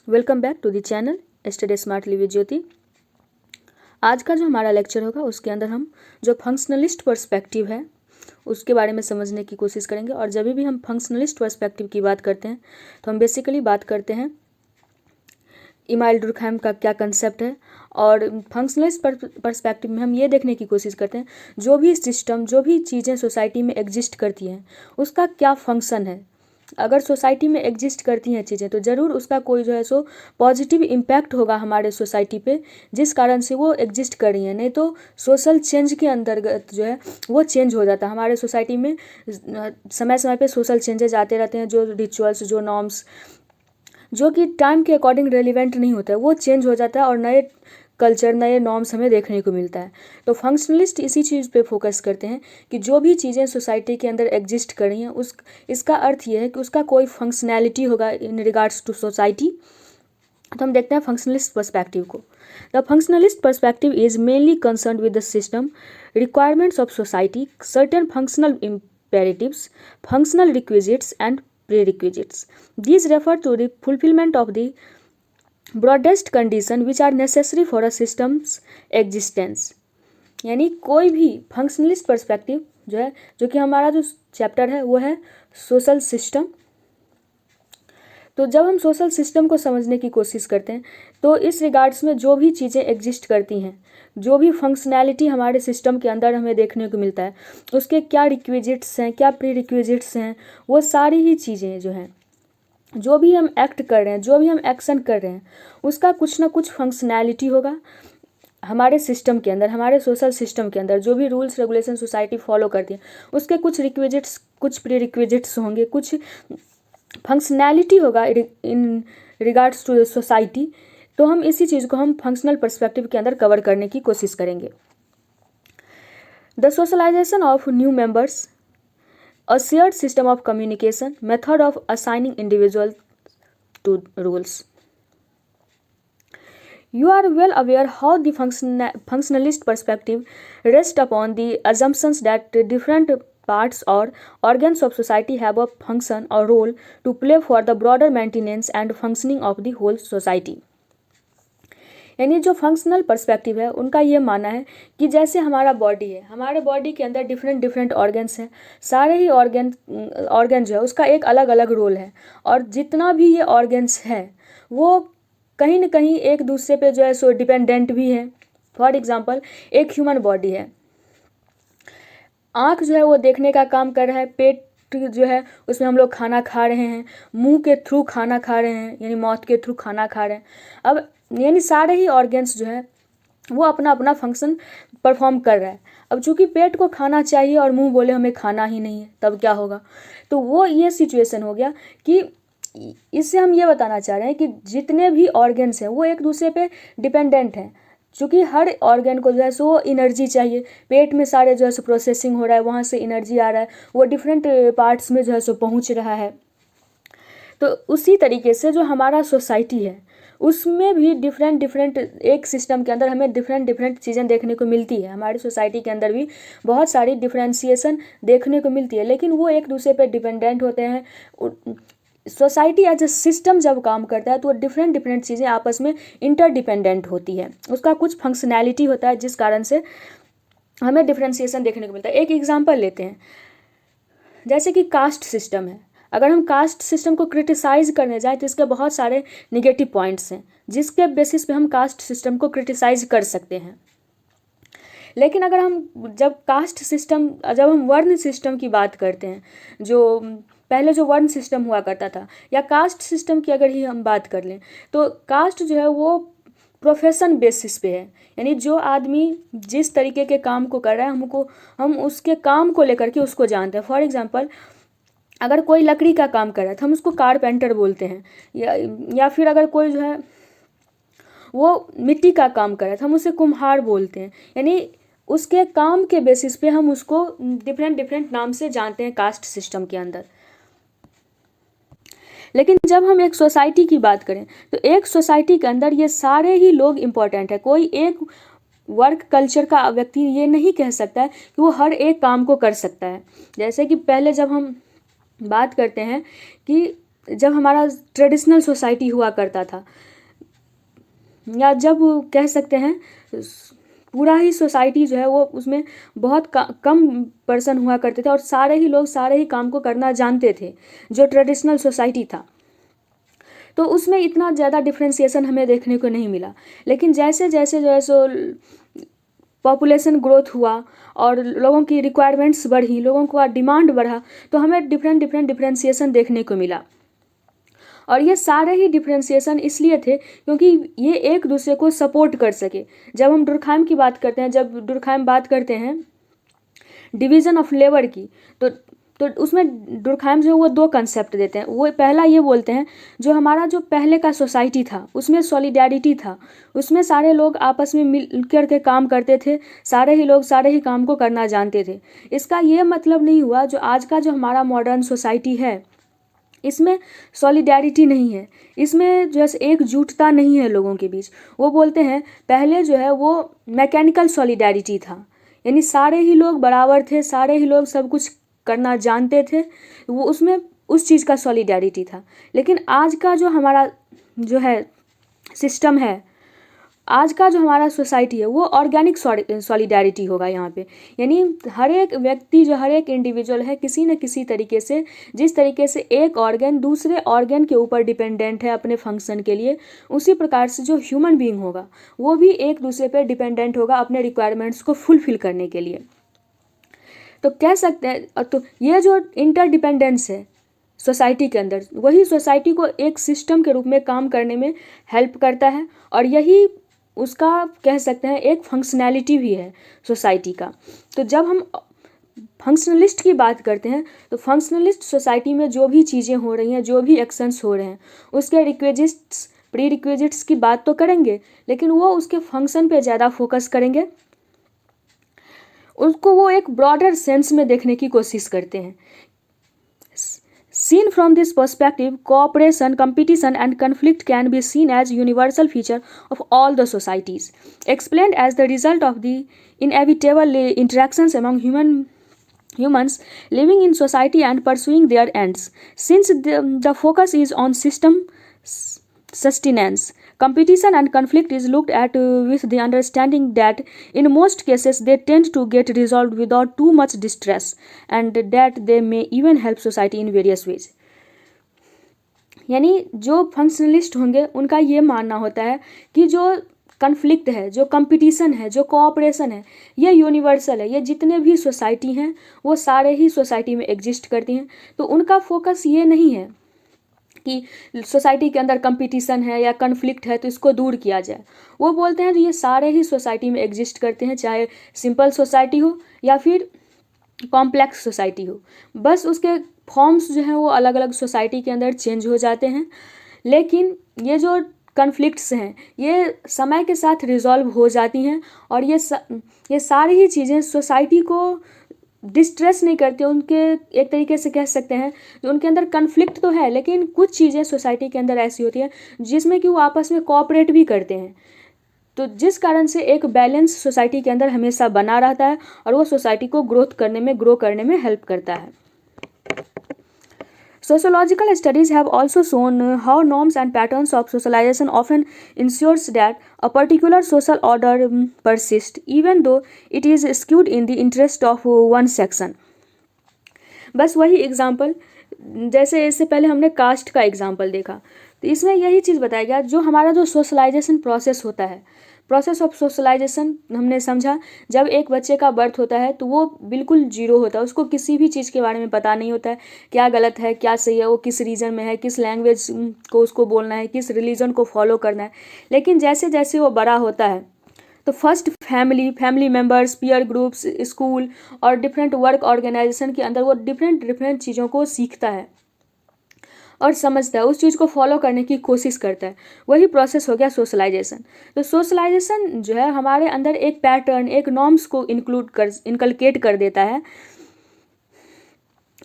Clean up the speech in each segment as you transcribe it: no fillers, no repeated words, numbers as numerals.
Welcome back to the channel study smartly with Jyoti. आज का जो हमारा लेक्चर होगा उसके अंदर हम जो फंक्शनलिस्ट पर्सपेक्टिव है उसके बारे में समझने की कोशिश करेंगे। और जब भी हम फंक्शनलिस्ट पर्सपेक्टिव की बात करते हैं तो हम बेसिकली बात करते हैं इमाइल डुरखैम का क्या कंसेप्ट है। और फंक्शनलिस्ट पर्सपेक्टिव में हम ये देखने की कोशिश करते हैं जो भी सिस्टम, जो भी चीज़ें सोसाइटी में एग्जिस्ट करती हैं उसका क्या फंक्शन है। अगर सोसाइटी में एग्जिस्ट करती हैं चीज़ें तो ज़रूर उसका कोई जो है सो पॉजिटिव इम्पैक्ट होगा हमारे सोसाइटी पे, जिस कारण से वो एग्जिस्ट कर रही हैं। नहीं तो सोशल चेंज के अंतर्गत जो है वो चेंज हो जाता है हमारे सोसाइटी में। समय समय पे सोशल चेंजेस आते रहते हैं, जो रिचुअल्स, जो नॉर्म्स जो कि टाइम के अकॉर्डिंग रेलिवेंट नहीं होता है वो चेंज हो जाता है और नए कल्चर, नए नॉर्म्स हमें देखने को मिलता है। तो फंक्शनलिस्ट इसी चीज़ पे फोकस करते हैं कि जो भी चीज़ें सोसाइटी के अंदर एग्जिस्ट कर रही हैं इसका अर्थ ये है कि उसका कोई फंक्शनैलिटी होगा इन रिगार्ड्स टू सोसाइटी। तो हम देखते हैं फंक्शनलिस्ट पर्सपेक्टिव को। The functionalist perspective is mainly concern with the system requirements of society, certain functional imperatives, functional requisites and prerequisites. These refer to the fulfillment of the broadest condition which are necessary for a system's existence. यानी कोई भी functionalist perspective जो है, जो कि हमारा जो chapter है वो है सोशल सिस्टम। तो जब हम सोशल सिस्टम को समझने की कोशिश करते हैं तो इस रिगार्ड्स में जो भी चीज़ें एग्जिस्ट करती हैं, जो भी फंक्शनैलिटी हमारे सिस्टम के अंदर हमें देखने को मिलता है, उसके क्या रिक्विजिट्स हैं, क्या प्री रिक्विजिट्स हैं, वो सारी ही चीज़ें जो हैं, जो भी हम एक्ट कर रहे हैं, जो भी हम एक्शन कर रहे हैं, उसका कुछ ना कुछ फंक्शनैलिटी होगा हमारे सिस्टम के अंदर, हमारे सोशल सिस्टम के अंदर। जो भी रूल्स रेगुलेशन सोसाइटी फॉलो करती है उसके कुछ रिक्विजिट्स, कुछ प्री रिक्विजिट्स होंगे, कुछ फंक्शनैलिटी होगा in regards to the society. तो हम इसी चीज़ को हम फंक्शनल पर्सपेक्टिव के अंदर कवर करने की कोशिश करेंगे। The socialization of new members, a shared system of communication, method of assigning individual to rules. You are well aware how the functionalist perspective rests upon the assumptions that different parts or organs of society have a function or role to play for the broader maintenance and functioning of the whole society. यानी जो functional perspective है उनका ये मानना है कि जैसे हमारा बॉडी है, हमारे बॉडी के अंदर डिफरेंट ऑर्गन्स हैं, सारे ही ऑर्गन जो है उसका एक अलग अलग रोल है। और जितना भी ये ऑर्गन्स है वो कहीं ना कहीं एक दूसरे पे जो है सो डिपेंडेंट भी है। फॉर एग्जांपल एक ह्यूमन बॉडी है, आँख जो है वो देखने का काम कर रहा है, पेट जो है उसमें हम लोग खाना खा रहे हैं, मुंह के थ्रू खाना खा रहे हैं, यानी माउथ के थ्रू खाना खा रहे हैं। अब यानी सारे ही ऑर्गन्स जो है वो अपना अपना फंक्शन परफॉर्म कर रहा है। अब चूंकि पेट को खाना चाहिए और मुंह बोले हमें खाना ही नहीं है, तब क्या होगा? तो वो ये सिचुएशन हो गया कि इससे हम ये बताना चाह रहे हैं कि जितने भी ऑर्गन्स हैं वो एक दूसरे पे डिपेंडेंट हैं। चूँकि हर ऑर्गन को जो है सो एनर्जी चाहिए, पेट में सारे जो है सो प्रोसेसिंग हो रहा है, वहाँ से एनर्जी आ रहा है, वो डिफरेंट पार्ट्स में जो है सो पहुँच रहा है। तो उसी तरीके से जो हमारा सोसाइटी है उसमें भी डिफरेंट एक सिस्टम के अंदर हमें डिफरेंट चीज़ें देखने को मिलती है। हमारी सोसाइटी के अंदर भी बहुत सारी डिफरेंशिएशन देखने को मिलती है, लेकिन वो एक दूसरे पे डिपेंडेंट होते हैं। सोसाइटी एज ए सिस्टम जब काम करता है तो डिफरेंट चीज़ें आपस में इंटरडिपेंडेंट होती है, उसका कुछ फंक्शनैलिटी होता है जिस कारण से हमें डिफरेंशिएशन देखने को मिलता है। एक एग्जांपल लेते हैं, जैसे कि कास्ट सिस्टम है। अगर हम कास्ट सिस्टम को क्रिटिसाइज़ करने जाए तो इसके बहुत सारे निगेटिव पॉइंट्स हैं जिसके बेसिस पे हम कास्ट सिस्टम को क्रिटिसाइज़ कर सकते हैं। लेकिन अगर हम जब हम वर्ण सिस्टम की बात करते हैं, जो पहले जो वर्ण सिस्टम हुआ करता था, या कास्ट सिस्टम की अगर ही हम बात कर लें तो कास्ट जो है वो प्रोफेशन बेसिस पे है। यानी जो आदमी जिस तरीके के काम को कर रहा है हम उसके काम को लेकर के उसको जानते हैं। फॉर एग्जांपल अगर कोई लकड़ी का काम कर रहा है तो हम उसको कारपेंटर बोलते हैं, या फिर अगर कोई जो है वो मिट्टी का काम कर रहा है तो हम उसे कुम्हार बोलते हैं। यानी उसके काम के बेसिस पे हम उसको डिफरेंट नाम से जानते हैं कास्ट सिस्टम के अंदर। लेकिन जब हम एक सोसाइटी की बात करें तो एक सोसाइटी के अंदर ये सारे ही लोग इम्पोर्टेंट है। कोई एक वर्क कल्चर का व्यक्ति ये नहीं कह सकता है कि वो हर एक काम को कर सकता है। जैसे कि पहले जब हम बात करते हैं कि जब हमारा ट्रेडिशनल सोसाइटी हुआ करता था, या जब कह सकते हैं पूरा ही सोसाइटी जो है वो उसमें बहुत कम पर्सन हुआ करते थे और सारे ही लोग सारे ही काम को करना जानते थे, जो ट्रेडिशनल सोसाइटी था, तो उसमें इतना ज़्यादा डिफ्रेंसिएशन हमें देखने को नहीं मिला। लेकिन जैसे जैसे जो है सो पॉपुलेशन ग्रोथ हुआ और लोगों की रिक्वायरमेंट्स बढ़ी, लोगों का डिमांड बढ़ा, तो हमें डिफरेंट डिफ्रेंसिएशन देखने को मिला। और ये सारे ही डिफ्रेंसिएशन इसलिए थे क्योंकि ये एक दूसरे को सपोर्ट कर सके। जब हम डुरखाइम की बात करते हैं, जब डुरखाइम बात करते हैं डिवीज़न ऑफ लेबर की, तो उसमें डुरखाइम जो है वो दो कंसेप्ट देते हैं। वो पहला ये बोलते हैं, जो हमारा जो पहले का सोसाइटी था उसमें सॉलिडैरिटी था, उसमें सारे लोग आपस में मिल कर के काम करते थे, सारे ही लोग सारे ही काम को करना जानते थे। इसका ये मतलब नहीं हुआ जो आज का जो हमारा मॉडर्न सोसाइटी है इसमें सॉलिडैरिटी नहीं है, इसमें जैसे एकजुटता नहीं है लोगों के बीच। वो बोलते हैं पहले जो है वो मैकेनिकल सॉलिडैरिटी था, यानी सारे ही लोग बराबर थे, सारे ही लोग सब कुछ करना जानते थे, वो उसमें उस चीज़ का सॉलिडैरिटी था। लेकिन आज का जो हमारा जो है सिस्टम है, आज का जो हमारा सोसाइटी है वो ऑर्गेनिक सॉलिडैरिटी होगा यहाँ पे। यानी हर एक व्यक्ति जो हर एक इंडिविजुअल है किसी न किसी तरीके से, जिस तरीके से एक ऑर्गन दूसरे ऑर्गन के ऊपर डिपेंडेंट है अपने फंक्शन के लिए, उसी प्रकार से जो ह्यूमन बीइंग होगा वो भी एक दूसरे पर डिपेंडेंट होगा अपने रिक्वायरमेंट्स को फुलफिल करने के लिए। तो कह सकते हैं, तो ये जो इंटरडिपेंडेंस है सोसाइटी के अंदर, वही सोसाइटी को एक सिस्टम के रूप में काम करने में हेल्प करता है, और यही उसका कह सकते हैं एक फंक्शनैलिटी भी है सोसाइटी का। तो जब हम फंक्शनलिस्ट की बात करते हैं तो फंक्शनलिस्ट सोसाइटी में जो भी चीज़ें हो रही हैं, जो भी एक्शंस हो रहे हैं, उसके रिक्विजिट्स प्री रिक्विजिट्स की बात तो करेंगे, लेकिन वो उसके फंक्शन पे ज़्यादा फोकस करेंगे, उसको वो एक ब्रॉडर सेंस में देखने की कोशिश करते हैं। Seen from this perspective, cooperation, competition and conflict can be seen as universal feature of all the societies, explained as the result of the inevitable interactions among humans living in society and pursuing their ends. Since the focus is on system sustenance, competition and conflict is looked at with the understanding that in most cases they tend to get resolved without too much distress, and that they may even help society in various ways. यानी जो functionalist होंगे उनका ये मानना होता है कि जो कन्फ्लिक्ट है, जो कंपटीशन है, जो कोऑपरेशन है, ये यूनिवर्सल है, ये जितने भी सोसाइटी हैं वो सारे ही सोसाइटी में एग्जिस्ट करती हैं। तो उनका फोकस ये नहीं है कि सोसाइटी के अंदर कंपटीशन है या कन्फ्लिक्ट है तो इसको दूर किया जाए। वो बोलते हैं कि ये सारे ही सोसाइटी में एग्जिस्ट करते हैं, चाहे सिंपल सोसाइटी हो या फिर कॉम्प्लेक्स सोसाइटी हो, बस उसके फॉर्म्स जो हैं वो अलग अलग सोसाइटी के अंदर चेंज हो जाते हैं। लेकिन ये जो कन्फ्लिक्ट्स हैं ये समय के साथ रिजॉल्व हो जाती हैं, और ये सारी ही चीज़ें सोसाइटी को डिस्ट्रेस नहीं करते। उनके एक तरीके से कह सकते हैं जो उनके अंदर कन्फ्लिक्ट तो है, लेकिन कुछ चीज़ें सोसाइटी के अंदर ऐसी होती हैं जिसमें कि वो आपस में कोऑपरेट भी करते हैं, तो जिस कारण से एक बैलेंस सोसाइटी के अंदर हमेशा बना रहता है और वो सोसाइटी को ग्रो करने में हेल्प करता है। Sociological studies have also shown how norms and patterns of socialization often ensures that a particular social order persists, even though it is skewed in the interest of one section. बस वही example, जैसे इससे पहले हमने cast का example देखा, तो इसमें यही चीज़ बताया गया, जो हमारा जो सोशलाइजेशन प्रोसेस होता है, प्रोसेस ऑफ सोशलाइजेशन हमने समझा, जब एक बच्चे का बर्थ होता है तो वो बिल्कुल जीरो होता है, उसको किसी भी चीज़ के बारे में पता नहीं होता है, क्या गलत है क्या सही है, वो किस रीजन में है, किस लैंग्वेज को उसको बोलना है, किस रिलीजन को फॉलो करना है। लेकिन जैसे जैसे वो बड़ा होता है तो first family members, peer groups, school और डिफरेंट वर्क ऑर्गेनाइजेशन के अंदर वो डिफरेंट चीज़ों को सीखता है और समझता है, उस चीज़ को फॉलो करने की कोशिश करता है। वही प्रोसेस हो गया सोशलाइजेशन। तो सोशलाइजेशन जो है हमारे अंदर एक पैटर्न, एक नॉर्म्स को इनकलकेट कर देता है,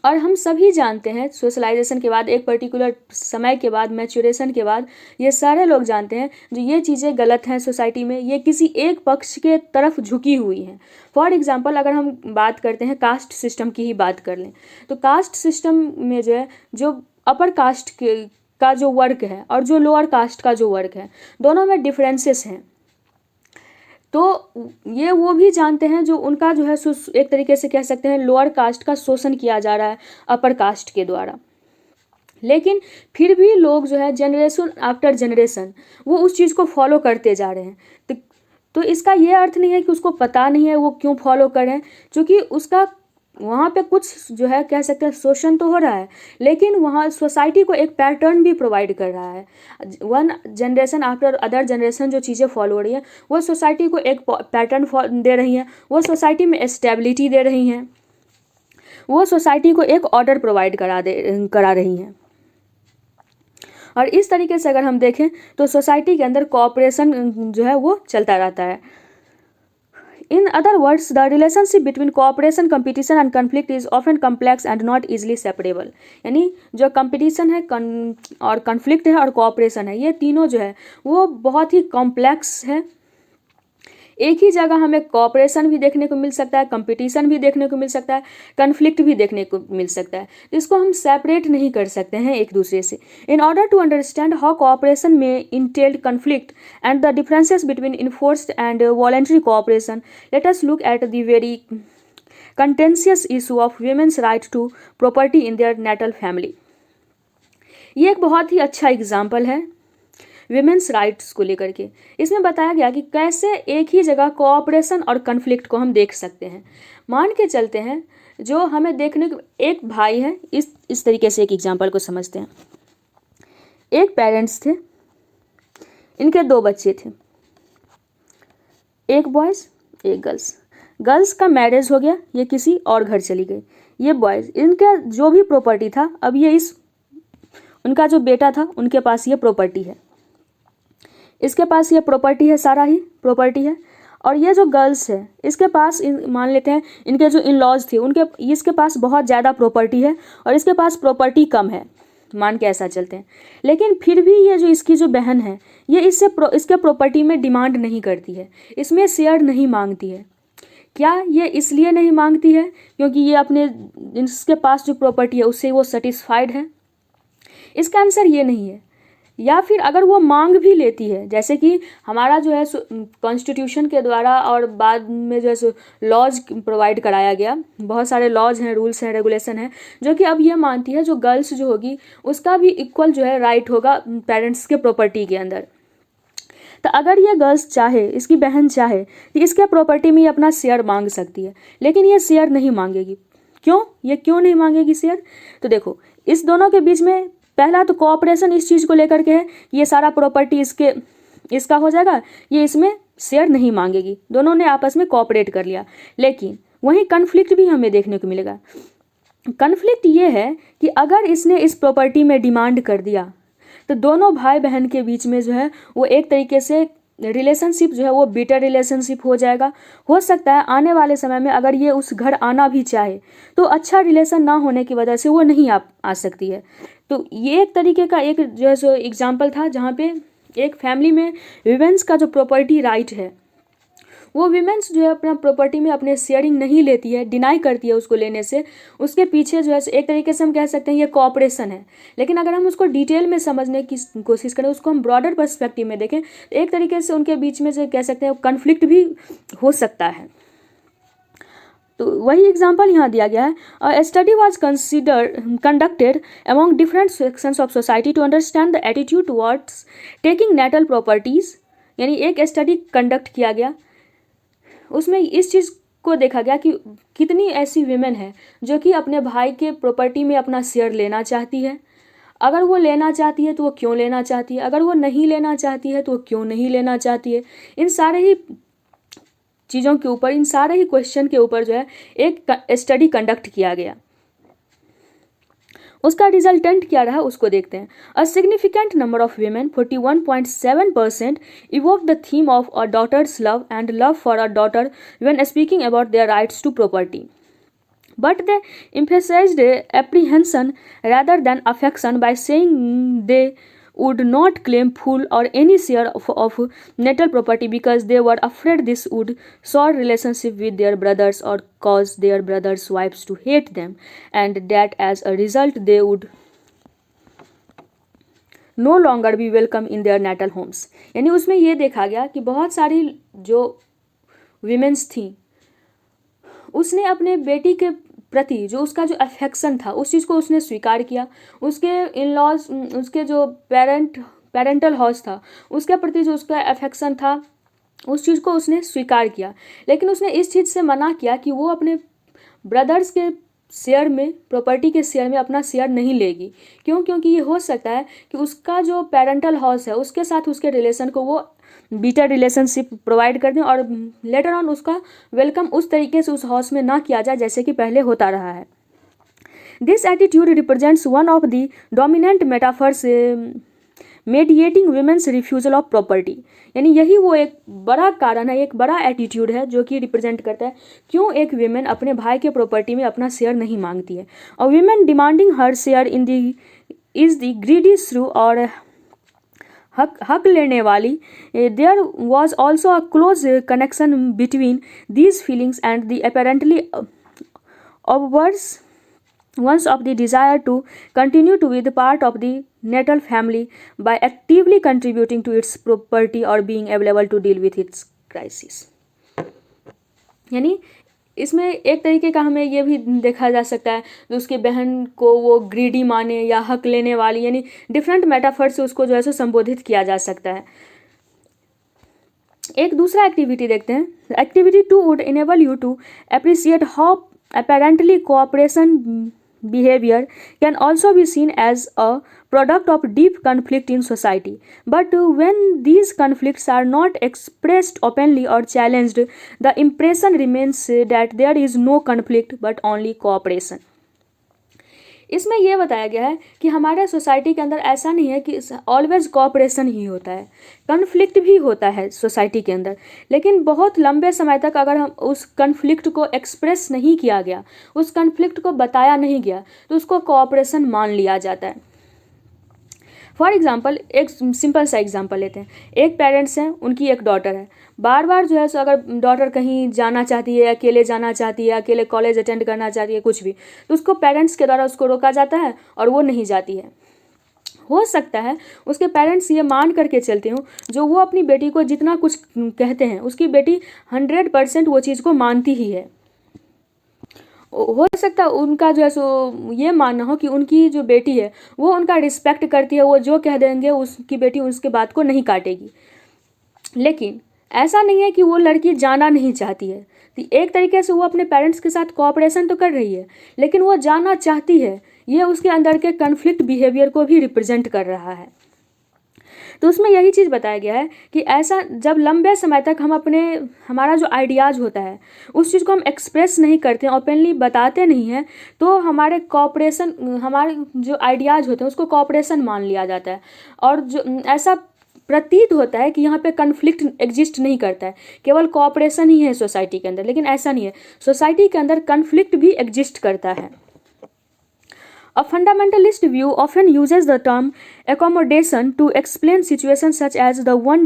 और हम सभी जानते हैं सोशलाइजेशन के बाद एक पर्टिकुलर समय के बाद, मैच्योरेशन के बाद, ये सारे लोग जानते हैं जो ये चीज़ें गलत हैं सोसाइटी में, ये किसी एक पक्ष के तरफ झुकी हुई हैं। फॉर एग्जांपल अगर हम बात करते हैं कास्ट सिस्टम की ही बात कर लें, तो कास्ट सिस्टम में जो है, जो अपर कास्ट के का जो वर्ग है और जो लोअर कास्ट का जो वर्ग है, दोनों में डिफरेंसेस हैं। तो ये वो भी जानते हैं जो उनका जो है एक तरीके से कह सकते हैं लोअर कास्ट का शोषण किया जा रहा है अपर कास्ट के द्वारा। लेकिन फिर भी लोग जो है जनरेशन आफ्टर जनरेशन वो उस चीज़ को फॉलो करते जा रहे हैं। तो इसका ये अर्थ नहीं है कि उसको पता नहीं है वो क्यों फॉलो कर रहे हैं, क्योंकि उसका वहाँ पे कुछ जो है कह सकते हैं शोषण तो हो रहा है, लेकिन वहाँ सोसाइटी को एक पैटर्न भी प्रोवाइड कर रहा है। One generation after other generation जो चीज़ें फॉलो हो रही हैं वो सोसाइटी को एक पैटर्न दे रही हैं, वो सोसाइटी में स्टेबिलिटी दे रही हैं, वो सोसाइटी को एक ऑर्डर प्रोवाइड करा रही हैं। और इस तरीके से अगर हम देखें तो सोसाइटी के अंदर कोऑपरेशन जो है वो चलता रहता है। In other words the relationship between cooperation, competition and conflict is often complex and not easily separable. यानी जो कंपटीशन है और कन्फ्लिक्ट है और कोऑपरेशन है, ये तीनों जो है वो बहुत ही कॉम्प्लेक्स है। एक ही जगह हमें कोऑपरेशन भी देखने को मिल सकता है, कंपटीशन भी देखने को मिल सकता है, कन्फ्लिक्ट भी देखने को मिल सकता है। इसको हम सेपरेट नहीं कर सकते हैं एक दूसरे से। In order to understand how cooperation में entailed conflict and the differences between enforced and voluntary cooperation, let us look at the very contentious issue of women's right to property in their natal family. ये एक बहुत ही अच्छा example है women's rights को लेकर के। इसमें बताया गया कि कैसे एक ही जगह कोऑपरेशन और कन्फ्लिक्ट को हम देख सकते हैं। मान के चलते हैं जो हमें देखने को एक भाई है, इस तरीके से एक एग्जांपल को समझते हैं। एक पेरेंट्स थे, इनके 2 बच्चे थे, एक बॉयज़ एक गर्ल्स। गर्ल्स का मैरिज हो गया, ये किसी और घर चली गई। ये बॉयज़, इनका जो भी प्रॉपर्टी था, अब ये उनका जो बेटा था उनके पास ये प्रॉपर्टी है, इसके पास ये प्रॉपर्टी है, सारा ही प्रॉपर्टी है। और ये जो गर्ल्स है इसके पास मान लेते हैं इनके जो इन लॉज थे इसके पास बहुत ज़्यादा प्रॉपर्टी है और इसके पास प्रॉपर्टी कम है, मान के ऐसा चलते हैं। लेकिन फिर भी ये जो इसकी जो बहन है ये इसके प्रॉपर्टी में डिमांड नहीं करती है, इसमें शेयर नहीं मांगती है। क्या ये इसलिए नहीं मांगती है क्योंकि ये इसके पास जो प्रॉपर्टी है उससे वो सेटिस्फाइड है? इसका आंसर ये नहीं है। या फिर अगर वो मांग भी लेती है, जैसे कि हमारा जो है कॉन्स्टिट्यूशन के द्वारा और बाद में जो है लॉज प्रोवाइड कराया गया, बहुत सारे लॉज हैं, रूल्स हैं, रेगुलेशन हैं, जो कि अब ये मानती है जो गर्ल्स जो होगी उसका भी इक्वल जो है राइट होगा पेरेंट्स के प्रॉपर्टी के अंदर। तो अगर ये गर्ल्स चाहे, इसकी बहन चाहे तो इसके प्रॉपर्टी में ये अपना शेयर मांग सकती है, लेकिन ये शेयर नहीं मांगेगी। क्यों? ये क्यों नहीं मांगेगी शेयर? तो देखो, इस दोनों के बीच में पहला तो कोऑपरेशन इस चीज़ को लेकर के है, ये सारा प्रॉपर्टी इसका हो जाएगा, ये इसमें शेयर नहीं मांगेगी, दोनों ने आपस में कोऑपरेट कर लिया। लेकिन वहीं कन्फ्लिक्ट भी हमें देखने को मिलेगा। कन्फ्लिक्ट ये है कि अगर इसने इस प्रॉपर्टी में डिमांड कर दिया तो दोनों भाई बहन के बीच में जो है वो एक तरीके से रिलेशनशिप जो है वो बिटर रिलेशनशिप हो जाएगा। हो सकता है आने वाले समय में अगर ये उस घर आना भी चाहे तो अच्छा रिलेशन ना होने की वजह से वो नहीं आ सकती है। तो ये एक तरीके का एक जो है सो एग्जाम्पल था जहाँ पे एक फैमिली में विमेंस का जो प्रॉपर्टी राइट है वो विमेंस जो है अपना प्रॉपर्टी में अपने शेयरिंग नहीं लेती है, डिनाई करती है उसको लेने से। उसके पीछे जो है एक तरीके से हम कह सकते हैं ये कोऑपरेशन है। लेकिन अगर हम उसको डिटेल में समझने की कोशिश करें, उसको हम ब्रॉडर पर्सपेक्टिव में देखें, तो एक तरीके से उनके बीच में जो कह सकते हैं कन्फ्लिक्ट भी हो सकता है। तो वही एग्जाम्पल यहाँ दिया गया है। A study was conducted among different sections of society to understand the attitude towards taking natal properties. यानी एक स्टडी कंडक्ट किया गया, उसमें इस चीज़ को देखा गया कि कितनी ऐसी विमेन है जो कि अपने भाई के प्रॉपर्टी में अपना शेयर लेना चाहती है। अगर वो लेना चाहती है तो वो क्यों लेना चाहती है, अगर वो नहीं लेना चाहती है तो वो क्यों नहीं लेना चाहती है। इन सारे ही चीज़ों के ऊपर, इन सारे ही क्वेश्चन के ऊपर जो है एक स्टडी कंडक्ट किया गया। उसका रिजल्टेंट क्या रहा उसको देखते हैं। A significant number of women 41.7% evoke the theme of a daughter's love and love for a daughter when speaking about their rights to property, but they emphasized apprehension rather than affection by saying they would not claim full or any share of natal property because they were afraid this would sour relationship with their brothers or cause their brothers' wives to hate them, and that as a result they would no longer be welcome in their natal homes. यानी उसमें ये देखा गया कि बहुत सारी जो women's थी उसने अपने बेटी के प्रति जो उसका जो अफेक्शन था उस चीज़ को उसने स्वीकार किया। उसके इन लॉज, उसके जो पेरेंटल हाउस था उसके प्रति जो उसका अफेक्शन था उस चीज़ को उसने स्वीकार किया, लेकिन उसने इस चीज़ से मना किया कि वो अपने ब्रदर्स के शेयर में, प्रॉपर्टी के शेयर में अपना शेयर नहीं लेगी। क्यों? क्योंकि ये हो सकता है कि उसका जो पेरेंटल हाउस है उसके साथ उसके रिलेशन को वो बीटर रिलेशनशिप प्रोवाइड कर दें और लेटर ऑन उसका वेलकम उस तरीके से उस हाउस में ना किया जाए जैसे कि पहले होता रहा है। This attitude represents one of the dominant metaphors mediating women's refusal of property. यानी यही वो एक बड़ा कारण है, एक बड़ा एटीट्यूड है जो कि रिप्रेजेंट करता है क्यों एक वीमेन अपने भाई के प्रॉपर्टी में अपना शेयर नहीं मांगती है। और women demanding her share in the is the greedy shrew और हक लेने वाली। There was also a close connection between these feelings and the apparently obverse ones of the desire to continue to be the part of the natal family by actively contributing to its property or being available to deal with its crisis। यानी इसमें एक तरीके का हमें ये भी देखा जा सकता है जो उसकी बहन को वो ग्रीडी माने या हक लेने वाली, यानी डिफरेंट मेटाफर से उसको जो है सो संबोधित किया जा सकता है। एक दूसरा एक्टिविटी देखते हैं। Activity 2 would enable you to appreciate how apparently cooperation behavior can also be seen as a product of deep conflict in society, but when these conflicts are not expressed openly or challenged, the impression remains that there is no conflict but only cooperation। इसमें यह बताया गया है कि हमारे society के अंदर ऐसा नहीं है कि ऑलवेज कोऑपरेशन ही होता है, कन्फ्लिक्ट भी होता है सोसाइटी के अंदर, लेकिन बहुत लंबे समय तक अगर हम उस कन्फ्लिक्ट को एक्सप्रेस नहीं किया गया, उस कन्फ्लिक्ट को बताया नहीं गया, तो उसको कोऑपरेशन मान लिया जाता है। फॉर एग्जाम्पल एक सिंपल सा एग्जाम्पल लेते हैं। एक पेरेंट्स हैं, उनकी एक डॉटर है, बार बार जो है सो अगर डॉटर कहीं जाना चाहती है, अकेले जाना चाहती है, अकेले कॉलेज अटेंड करना चाहती है, कुछ भी, तो उसको पेरेंट्स के द्वारा उसको रोका जाता है और वो नहीं जाती है। हो सकता है उसके पेरेंट्स ये मान करके चलते हों जो वो अपनी बेटी को जितना कुछ कहते हैं उसकी बेटी 100% वो चीज़ को मानती ही है। हो सकता है उनका जो है सो ये मानना हो कि उनकी जो बेटी है वो उनका रिस्पेक्ट करती है, वो जो कह देंगे उसकी बेटी उसके बात को नहीं काटेगी। लेकिन ऐसा नहीं है कि वो लड़की जाना नहीं चाहती है, तो एक तरीके से वो अपने पेरेंट्स के साथ कोऑपरेशन तो कर रही है, लेकिन वो जाना चाहती है, ये उसके अंदर के कन्फ्लिक्ट बिहेवियर को भी रिप्रेजेंट कर रहा है। तो उसमें यही चीज़ बताया गया है कि ऐसा जब लंबे समय तक हम हमारा जो आइडियाज़ होता है उस चीज़ को हम एक्सप्रेस नहीं करते हैं, ओपनली बताते नहीं हैं, तो हमारे जो आइडियाज़ होते हैं उसको कोऑपरेशन मान लिया जाता है। और जो ऐसा प्रतीत होता है कि यहाँ पे कन्फ्लिक्ट एग्जिस्ट नहीं करता है, केवल कोऑपरेशन ही है सोसाइटी के अंदर, लेकिन ऐसा नहीं है। सोसाइटी के अंदर कन्फ्लिक्ट भी एग्जिस्ट करता है। A fundamentalist view often uses the term accommodation to explain situations such as the one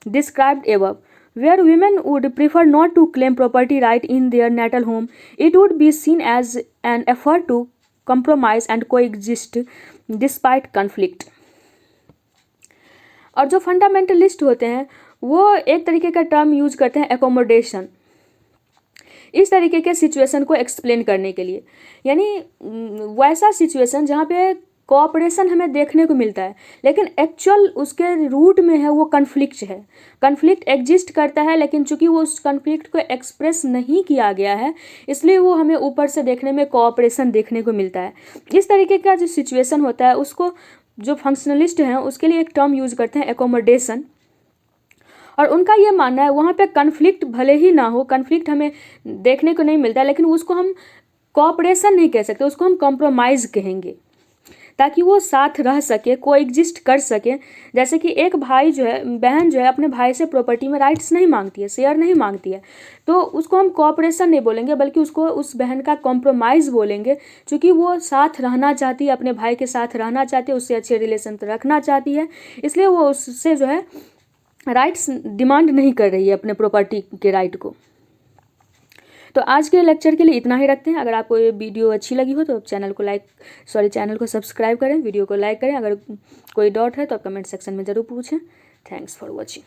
described above, where women would prefer not to claim property right in their natal home. It would be seen as an effort to compromise and coexist despite conflict। और जो fundamentalist होते हैं वो एक तरीके का term use करते हैं एकोमोडेशन, इस तरीके के सिचुएशन को एक्सप्लेन करने के लिए। यानी वैसा सिचुएशन जहाँ पे कोऑपरेशन हमें देखने को मिलता है लेकिन एक्चुअल उसके रूट में है वो कन्फ्लिक्ट है, कन्फ्लिक्ट एग्जिस्ट करता है, लेकिन चूंकि वो उस कन्फ्लिक्ट को एक्सप्रेस नहीं किया गया है इसलिए वो हमें ऊपर से देखने में कोऑपरेशन देखने को मिलता है। इस तरीके का जो सिचुएशन होता है उसको जो फंक्शनलिस्ट हैं उसके लिए एक टर्म यूज करते हैं एकोमोडेशन। और उनका ये मानना है वहाँ पे कन्फ्लिक्ट भले ही ना हो, कन्फ्लिक्ट हमें देखने को नहीं मिलता है, लेकिन उसको हम कोऑपरेशन नहीं कह सकते, उसको हम कॉम्प्रोमाइज़ कहेंगे ताकि वो साथ रह सके, कोएग्जिस्ट कर सके। जैसे कि एक भाई जो है, बहन जो है अपने भाई से प्रॉपर्टी में राइट्स नहीं मांगती है, शेयर नहीं मांगती है, तो उसको हम कोऑपरेशन नहीं बोलेंगे बल्कि उसको उस बहन का कॉम्प्रोमाइज़ बोलेंगे, क्योंकि वो साथ रहना चाहती है, अपने भाई के साथ रहना चाहती है, उससे अच्छे रिलेशन रखना चाहती है, इसलिए वो उससे जो है राइट्स डिमांड नहीं कर रही है अपने प्रॉपर्टी के राइट को। तो आज के लेक्चर के लिए इतना ही रखते हैं। अगर आपको ये वीडियो अच्छी लगी हो तो चैनल को सब्सक्राइब करें, वीडियो को लाइक करें। अगर कोई डाउट है तो आप कमेंट सेक्शन में ज़रूर पूछें। Thanks for watching.